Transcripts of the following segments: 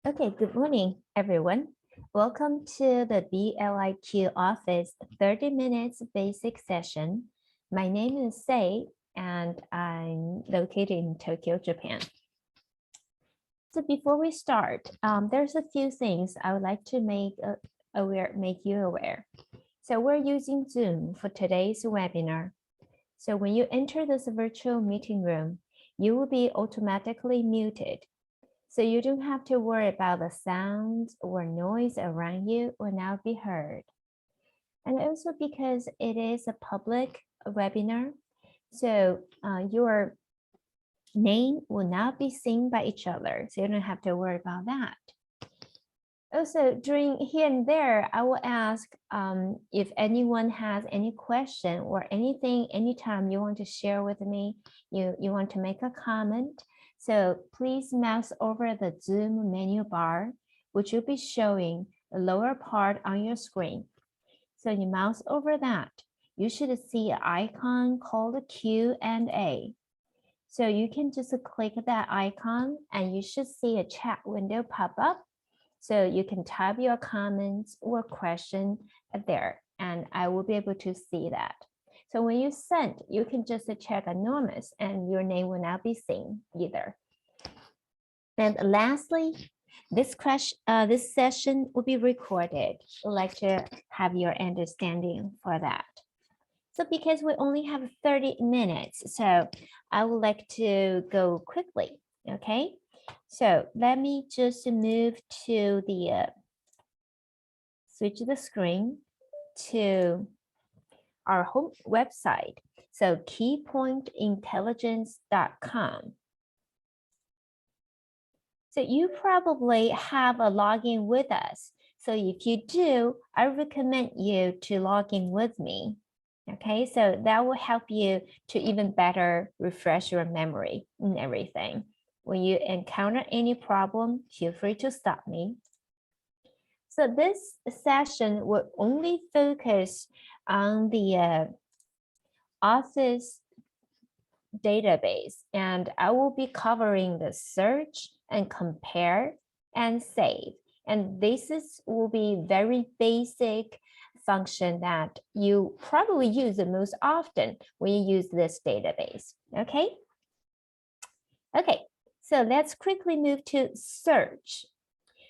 Okay, good morning, everyone. Welcome to the bliQ office 30 minutes basic session. My name is Sei, and I'm located in Tokyo, Japan. So before we start, there's a few things I would like to make you aware. So we're using Zoom for today's webinar. So when you enter this virtual meeting room, you will be automatically muted. So you don't have to worry about the sounds or noise around you will now be heard. And also because it is a public webinar, so your name will not be seen by each other. So you don't have to worry about that. Also, during here and there, I will ask if anyone has any question or anything, anytime you want to share with me, you want to make a comment. So please mouse over the Zoom menu bar, which will be showing the lower part on your screen. So you mouse over that, you should see an icon called Q&A. So you can just click that icon and you should see a chat window pop up. So you can type your comments or question there, and I will be able to see that. So when you send, you can just check anonymous and your name will not be seen either. And lastly, this session will be recorded. I'd like to have your understanding for that. So because we only have 30 minutes, so I would like to go quickly, okay? So let me just move to the, switch the screen to our home website. So keypointintelligence.com. So you probably have a login with us. So if you do, I recommend you to log in with me. Okay, so that will help you to even better refresh your memory and everything. When you encounter any problem, feel free to stop me. So this session will only focus on the Office database, and I will be covering the search and compare and save. And will be very basic function that you probably use the most often when you use this database, okay? Okay, so let's quickly move to search.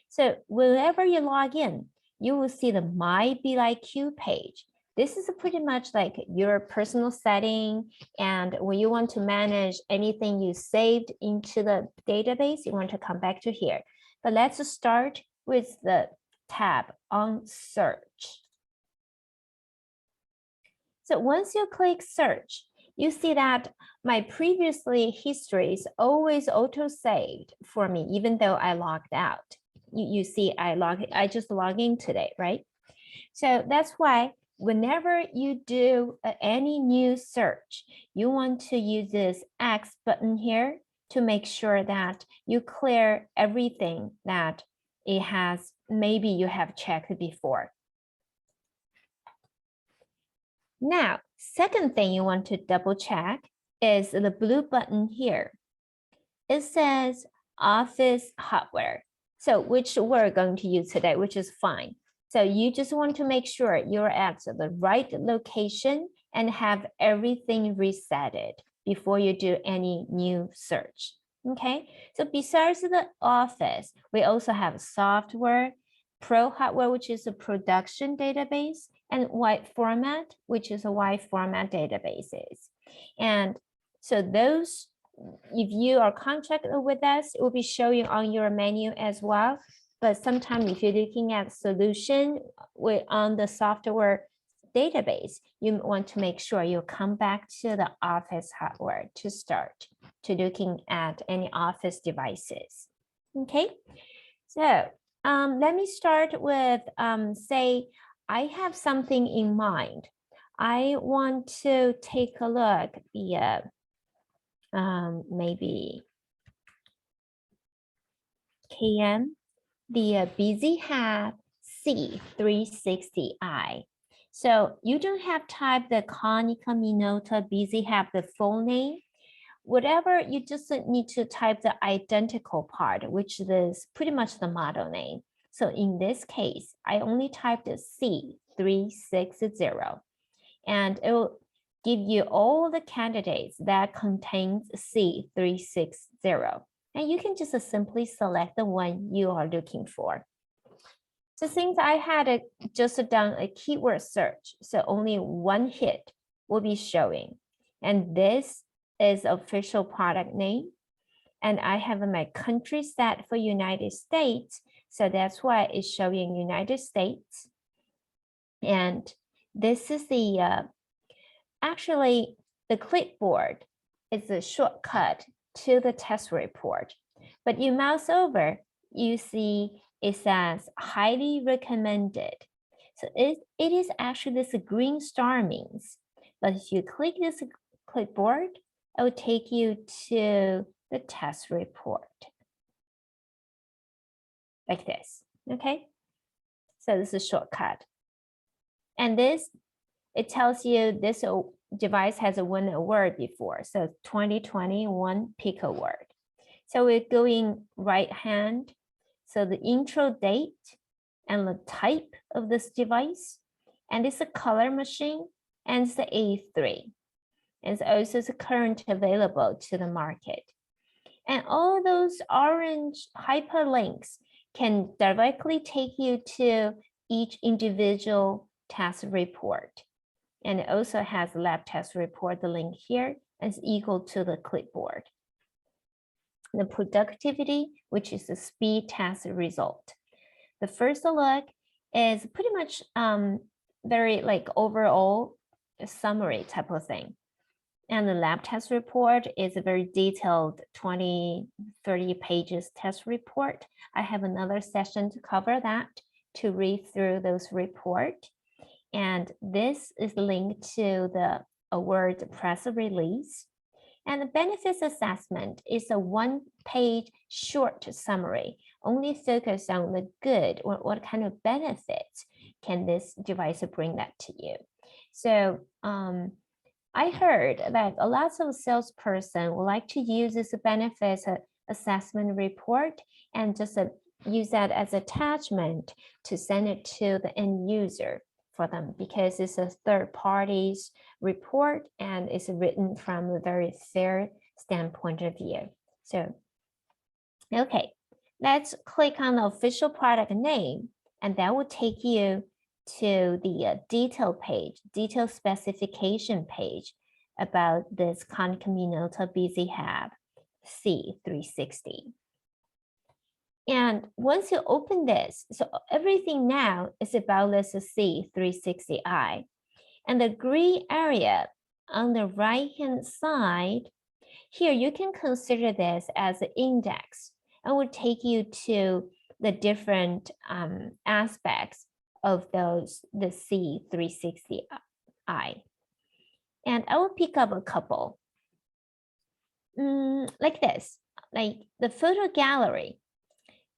So whenever you log in, you will see the My bliQ page. This is pretty much like your personal setting, and when you want to manage anything you saved into the database, you want to come back to here. But let's start with the tab on search. So once you click search, you see that my previously history is always auto-saved for me, even though I logged out. You see I just logged in today, right? So that's why whenever you do any new search, you want to use this X button here to make sure that you clear everything that it has, maybe you have checked before. Now, second thing you want to double check is the blue button here. It says Office hardware. So which we're going to use today, which is fine. So you just want to make sure you're at the right location and have everything resetted before you do any new search. Okay, so besides the Office, we also have software, Pro hardware, which is a production database, and wide format, which is a wide format databases. And so those, if you are contracted with us, it will be showing on your menu as well. But sometimes if you're looking at solution on the software database, you want to make sure you come back to the Office hardware to start to looking at any Office devices. Okay, so let me start with say I have something in mind. I want to take a look at the maybe KM, the Busy Hat C360i. So you don't have type the Konica Minolta Busy Hat, the full name. whatever, you just need to type the identical part, which is pretty much the model name. So in this case, I only typed C360, and it will give you all the candidates that contains C360. And you can just simply select the one you are looking for. So since I had just done a keyword search, so only one hit will be showing. And this is official product name. And I have my country set for United States. So that's why it's showing United States. And this is the, actually the clipboard is a shortcut to the test report. But you mouse over, you see it says highly recommended. So it is actually this green star means. But if you click this clipboard, it will take you to the test report. Like this, okay? So this is a shortcut. And this, it tells you this device has won a word before. So 2021 pick a word. So we're going right hand. So the intro date and the type of this device, and it's a color machine, and it's the A3. And it's also the current available to the market. And all those orange hyperlinks can directly take you to each individual test report. And it also has lab test report, the link here, is equal to the clipboard. The productivity, which is the speed test result. The first look is pretty much very like overall summary type of thing. And the lab test report is a very detailed 20, 30 pages test report. I have another session to cover that, to read through those reports. And this is linked to the award press release. And the benefits assessment is a one-page short summary, only focus on the good or what kind of benefits can this device bring that to you. So I heard that a lot of salesperson would like to use this benefits assessment report and just use that as attachment to send it to the end user for them, because it's a third party's report and it's written from a very fair standpoint of view. So, okay, let's click on the official product name, and that will take you to the detail page, detail specification page about this Concominota Busy Hub C360. And once you open this, so everything now is about this C360i. And the gray area on the right-hand side, here you can consider this as an index and will take you to the different aspects of the C360i. And I will pick up a couple. Like this, like the photo gallery.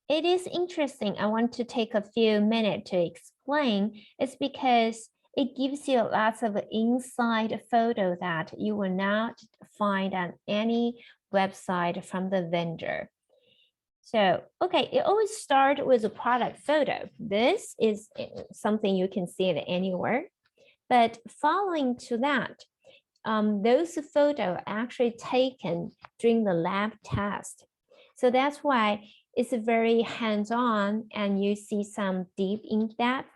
It is interesting. I want to take a few minutes to explain. It's because it gives you lots of inside photo that you will not find on any website from the vendor. So, okay, it always starts with a product photo. This is something you can see it anywhere. But following to that, those photos are actually taken during the lab test. So that's why it's very hands-on, and you see some deep in-depth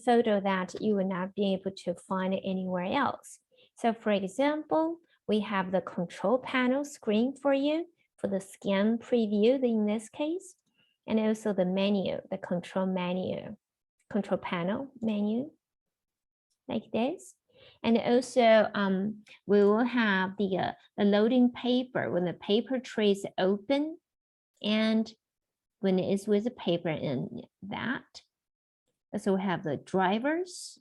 photo that you will not be able to find anywhere else. So for example, we have the control panel screen for you for the scan preview in this case, and also the menu, the control panel menu like this. And also we will have the loading paper when the paper tray is open, and when it is with the paper in that. So we have the drivers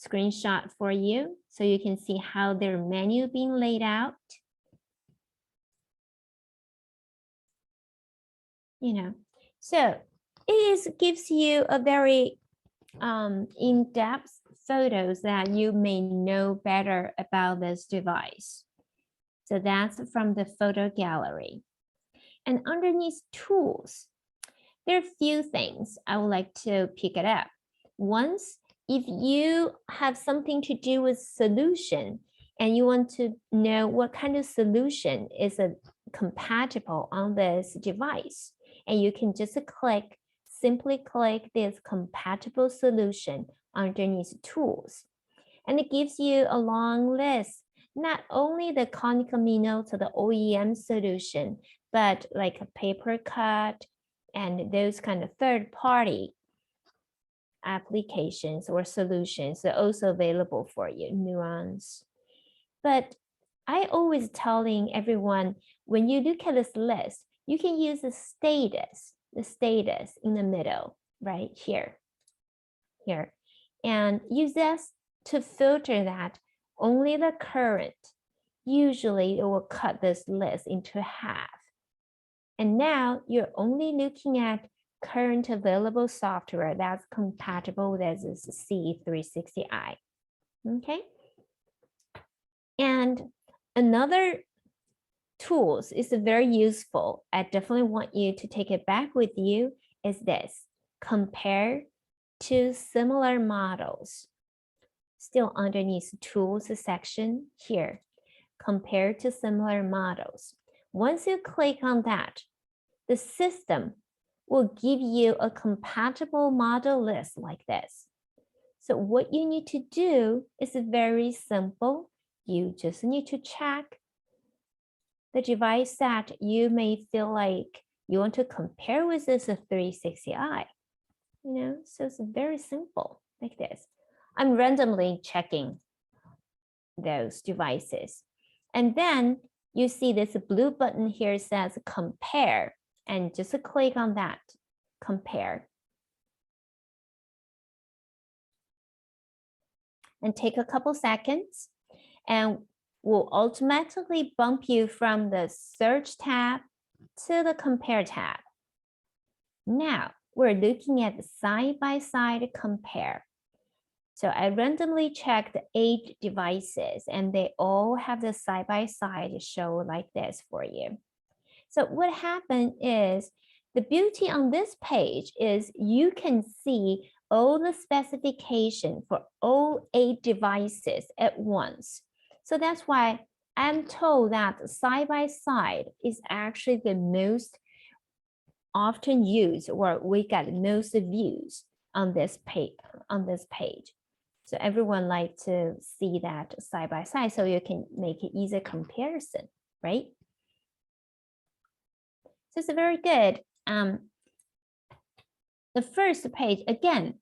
screenshot for you, so you can see how their menu being laid out. So it gives you a very in-depth photos that you may know better about this device. So that's from the photo gallery. And underneath tools, there are a few things I would like to pick it up. Once, if you have something to do with solution and you want to know what kind of solution is compatible on this device, and you can just simply click this compatible solution underneath tools. And it gives you a long list, not only the conical minnows or the OEM solution, but like a paper cut and those kind of third-party applications or solutions are also available for you, nuance. But I always telling everyone, when you look at this list, you can use the status in the middle, right here, and use this to filter that only the current. Usually it will cut this list into half. And now you're only looking at current available software that's compatible with this CE360i, okay? And another tools is very useful. I definitely want you to take it back with you is this, compare to similar models. Still underneath tools section here, compare to similar models. Once you click on that, the system will give you a compatible model list like this. So what you need to do is very simple. You just need to check the device that you may feel like you want to compare with this 360i. So it's very simple like this. I'm randomly checking those devices. And then you see this blue button here says compare, and just click on that, compare. And take a couple seconds and will automatically bump you from the search tab to the compare tab. Now we're looking at the side-by-side compare. So I randomly checked 8 devices and they all have the side-by-side show like this for you. So what happened is the beauty on this page is you can see all the specification for all 8 devices at once. So that's why I'm told that side-by-side is actually the most often used, or we got most views on this page. So everyone like to see that side by side so you can make an easy comparison, right? So it's very good. The first page, again,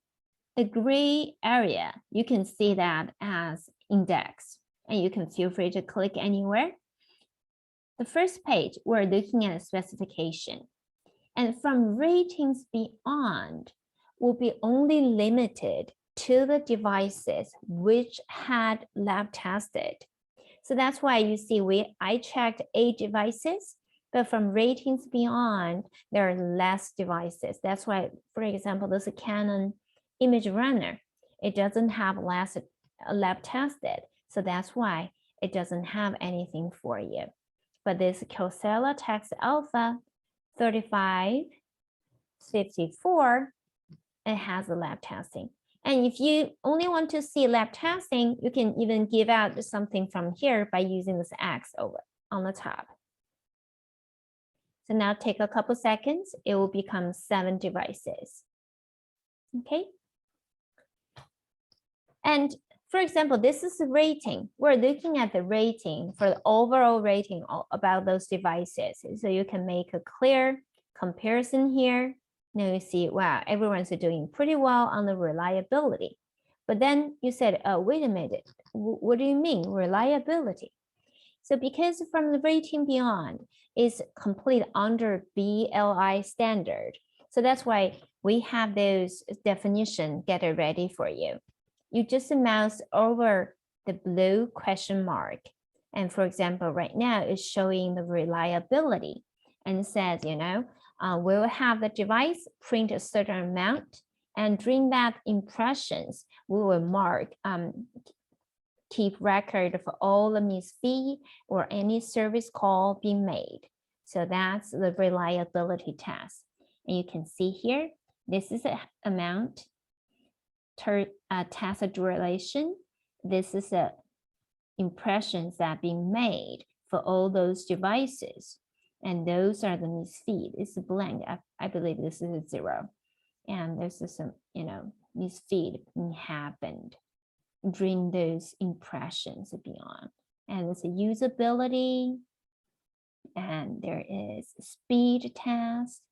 the gray area, you can see that as index, and you can feel free to click anywhere. The first page, we're looking at a specification. And from ratings beyond will be only limited to the devices which had lab tested. So that's why you see I checked 8 devices, but from ratings beyond, there are less devices. That's why, for example, this Canon image runner, it doesn't have lab tested. So that's why it doesn't have anything for you. But this Coursera Text Alpha 3554, it has a lab testing. And if you only want to see lab testing, you can even give out something from here by using this X over on the top. So now take a couple seconds, it will become 7 devices. Okay. And for example, this is the rating. We're looking at the rating for the overall rating about those devices. So you can make a clear comparison here. Now you see, wow, everyone's doing pretty well on the reliability. But then you said, oh, wait a minute, what do you mean reliability? So because from the rating beyond is complete under BLI standard. So that's why we have those definition get it ready for you. You just mouse over the blue question mark. And for example, right now it's showing the reliability and says, we'll have the device print a certain amount, and during that impressions, we will mark keep record for all the misfeed or any service call being made. So that's the reliability test. And you can see here, this is the amount, test duration. This is the impressions that being made for all those devices. And those are the misfeed. It's blank. I believe this is a 0. And there's some, misfeed happened during those impressions beyond. And there's a usability, and there is speed test.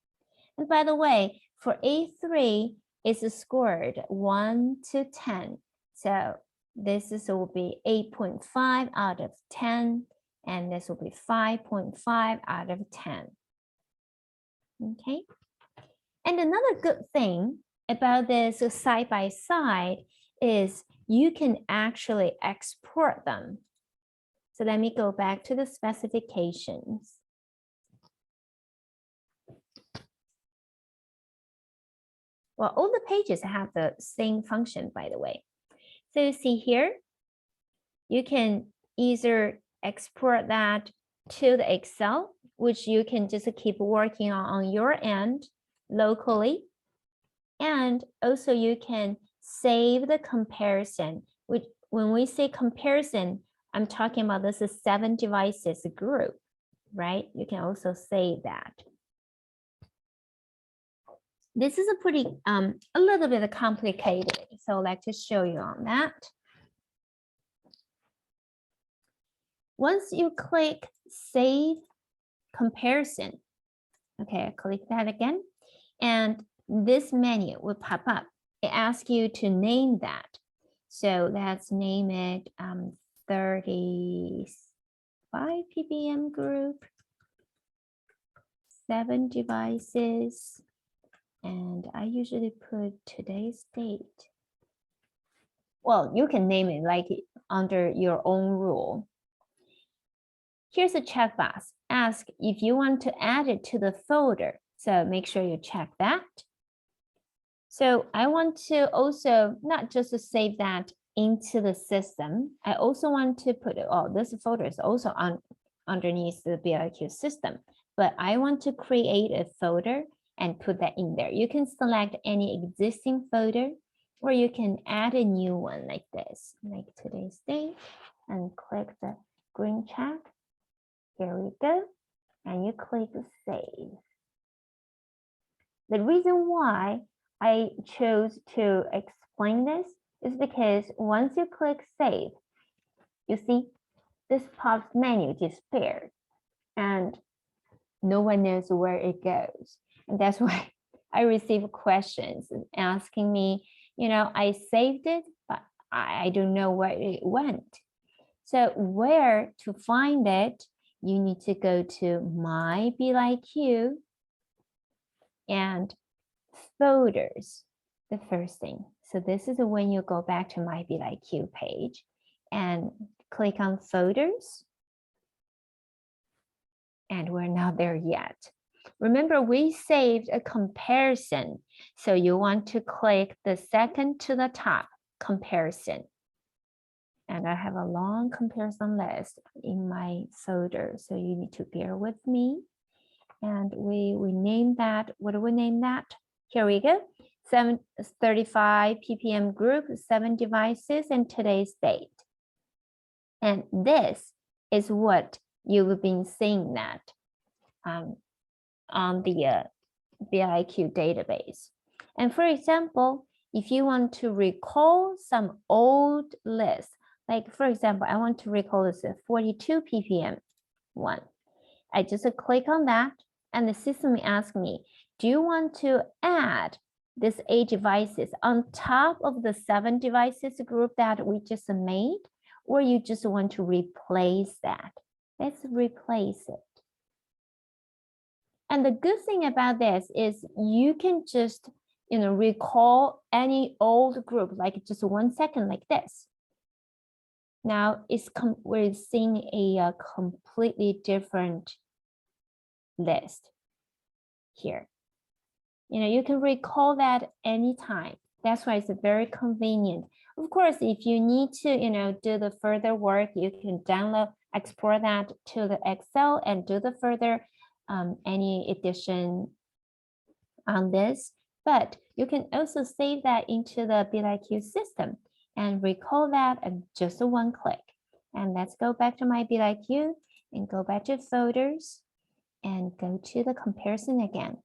And by the way, for A3, it's scored 1 to 10. So this will be 8.5 out of 10, and this will be 5.5 out of 10. Okay. And another good thing about this side by side is you can actually export them. So let me go back to the specifications. Well, all the pages have the same function, by the way. So you see here, you can either export that to the Excel, which you can just keep working on your end locally. And also you can save the comparison, which when we say comparison, I'm talking about this is 7 devices group, right? You can also save that. This is a pretty, a little bit complicated. So I'd like to show you on that. Once you click Save Comparison, okay, I click that again, and this menu will pop up. It asks you to name that. So let's name it 35 ppm group, 7 devices, and I usually put today's date. Well, you can name it like under your own rule. Here's a checkbox. Ask if you want to add it to the folder. So make sure you check that. So I want to also not just to save that into the system. I also want to put, this folder is also underneath the bliQ system, but I want to create a folder and put that in there. You can select any existing folder, or you can add a new one like this, like today's date, and click the green check. Here we go. And you click save. The reason why I chose to explain this is because once you click save, you see this pop-up menu disappeared and no one knows where it goes. And that's why I receive questions asking me, I saved it, but I don't know where it went. So where to find it, you need to go to My bliQ and folders, the first thing. So this is when you go back to My bliQ page and click on folders. And we're not there yet. Remember, we saved a comparison. So you want to click the second to the top, comparison. And I have a long comparison list in my folder, so you need to bear with me. And we name that. What do we name that? Here we go. 35 ppm group, 7 devices, and today's date. And this is what you've been seeing that on the bliQ database. And for example, if you want to recall some old list, like for example, I want to recall this 42 ppm one. I just click on that and the system asks me, do you want to add this 8 devices on top of the 7 devices group that we just made, or you just want to replace that? Let's replace it. And the good thing about this is you can just, recall any old group, like just 1 second like this. Now we're seeing a completely different list here. You can recall that anytime. That's why it's very convenient. Of course, if you need to, do the further work, you can download, export that to the Excel and do the further any addition on this. But you can also save that into the bliQ system and recall that in just a one click. And let's go back to my bliQ and go back to folders and go to the comparison again.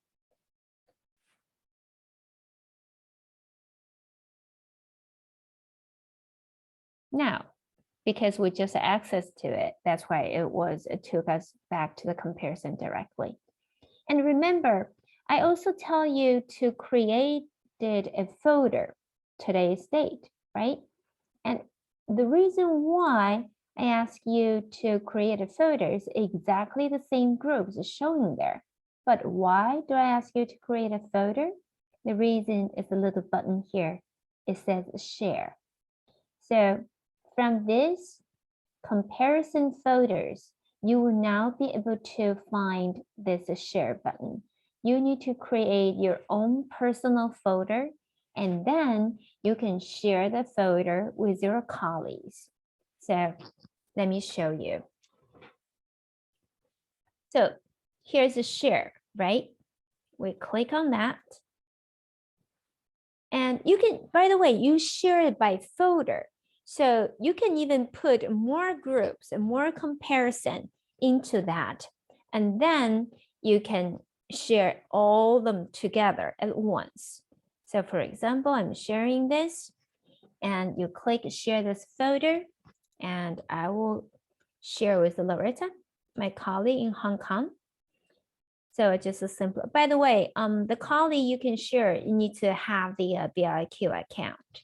Now, because we just access to it, that's why it took us back to the comparison directly. And remember, I also tell you to create a folder, today's date, right? And the reason why I ask you to create a folder is exactly the same groups showing there. But why do I ask you to create a folder? The reason is a little button here. It says share. So from this comparison folders, you will now be able to find this share button. You need to create your own personal folder, and then you can share the folder with your colleagues. So let me show you. So here's a share, right? We click on that. And you can, by the way, you share it by folder. So you can even put more groups and more comparison into that. And then you can share all of them together at once. So for example, I'm sharing this and you click share this folder and I will share with Loretta, my colleague in Hong Kong. So it's just a simple, by the way, the colleague you can share, you need to have the bliQ account.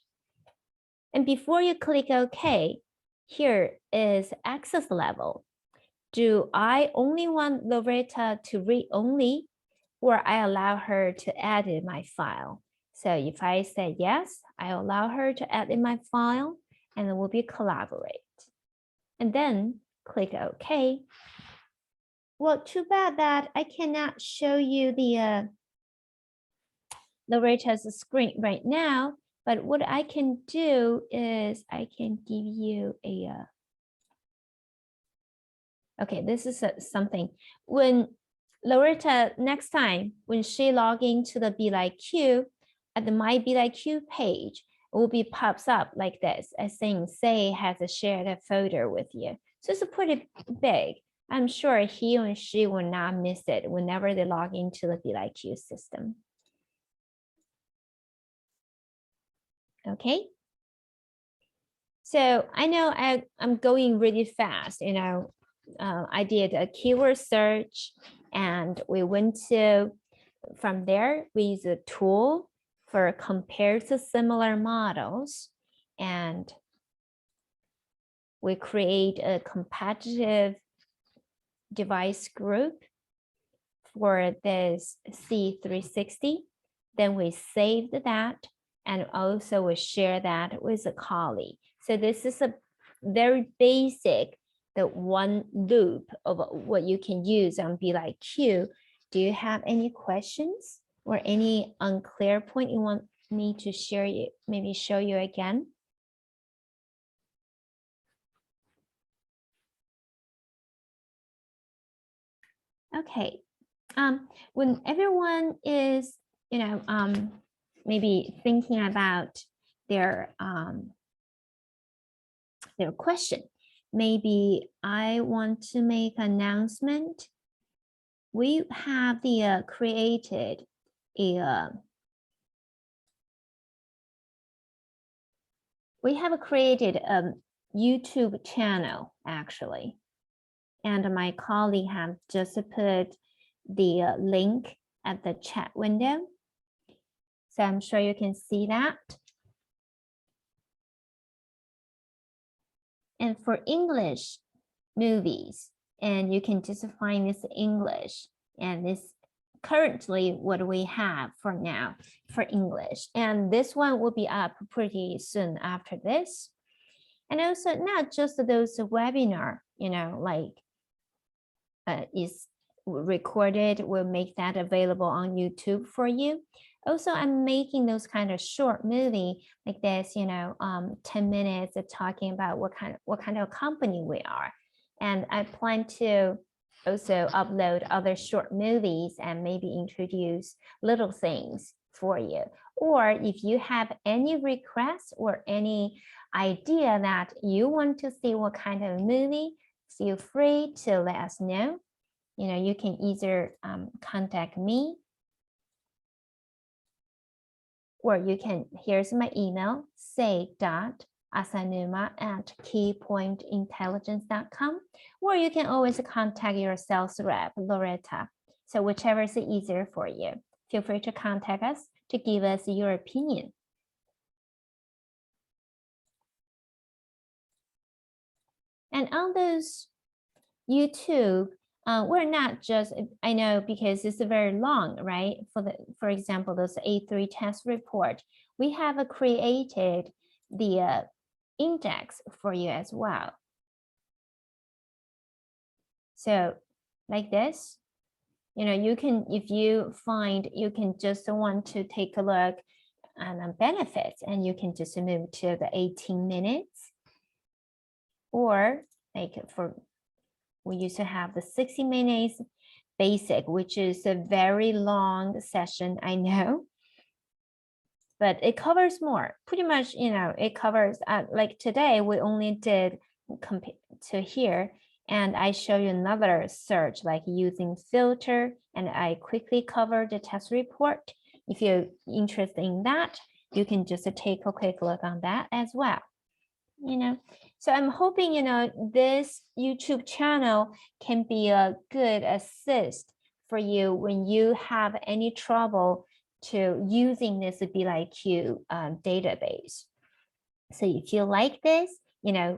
And before you click OK, here is access level. Do I only want Loretta to read only, or I allow her to edit my file? So if I say yes, I allow her to edit my file and it will be collaborate. And then click OK. Well, too bad that I cannot show you the Loretta's screen right now, but what I can do is I can give you a, okay, this is something. When Loretta, next time, when she log into the bliQ, at the My bliQ page, it will be pops up like this, as saying, Say has shared a folder with you. So it's pretty big. I'm sure he and she will not miss it whenever they log into the bliQ system. Okay. So I know I'm going really fast. I did a keyword search and we went to, from there, we use a tool for compare to similar models. And we create a competitive device group for this C360. Then we saved that and also we share that with a colleague. So this is a very basic, the one loop of what you can use on bliQ. Do you have any questions or any unclear point you want me to share you, maybe show you again? Okay, when everyone is, maybe thinking about their question, maybe I want to make an announcement. We have created a YouTube channel actually. And my colleague have just put the link at the chat window. So I'm sure you can see that. And for English movies, and you can just find this English, and this currently what we have for now for English. And this one will be up pretty soon after this. And also not just those webinar, like is recorded. We'll make that available on YouTube for you. Also, I'm making those kind of short movie like this, 10 minutes of talking about what kind of company we are. And I plan to also upload other short movies and maybe introduce little things for you. Or if you have any requests or any idea that you want to see what kind of movie, feel free to let us know. You can either contact me, or you can, here's my email, say.asanuma@keypointintelligence.com, or you can always contact your sales rep, Loretta. So whichever is easier for you, feel free to contact us to give us your opinion. And on those YouTube, we're not just, I know because it's very long, right? For example, those A3 test report, we have created the index for you as well. So like this, you can, if you find you can just want to take a look on benefits, and you can just move to the 18 minutes. Or like we used to have the 60 minutes basic, which is a very long session, I know, but it covers more. Pretty much, it covers, like today, we only did compared to here, and I show you another search, like using filter, and I quickly covered the test report. If you're interested in that, you can just take a quick look on that as well. So I'm hoping, this YouTube channel can be a good assist for you when you have any trouble to using this bliQ database. So if you like this,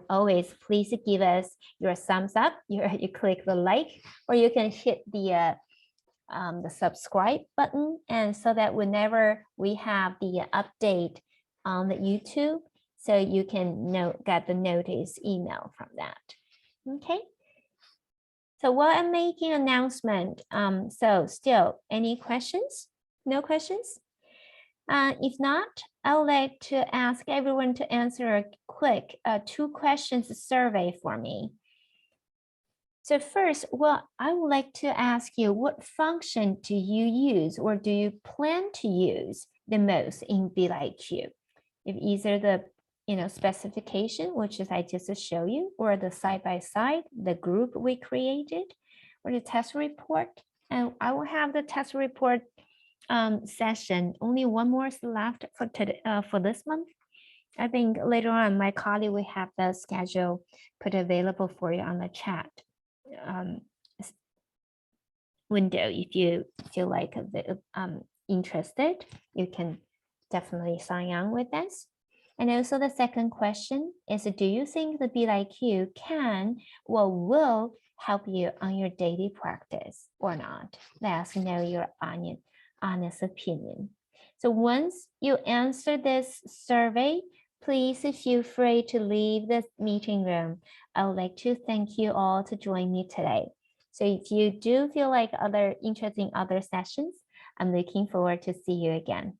always please give us your thumbs up. You click the like, or you can hit the subscribe button, and so that whenever we have the update on the YouTube, so you can get the notice email from that. Okay. So while I'm making announcement, so still any questions? No questions? If not, I would like to ask everyone to answer a quick 2 questions survey for me. So first, I would like to ask you, what function do you use or do you plan to use the most in bliQ? If either the specification, which is I just show you, or the side-by-side, the group we created, or the test report. And I will have the test report session, only one more left for today, for this month. I think later on, my colleague will have the schedule put available for you on the chat window. If you feel like interested, you can definitely sign on with us. And also the second question is, do you think the bliQ can or will help you on your daily practice or not? Let us know your honest opinion. So once you answer this survey, please feel free to leave the meeting room. I would like to thank you all to join me today. So if you do feel like interesting other sessions, I'm looking forward to see you again.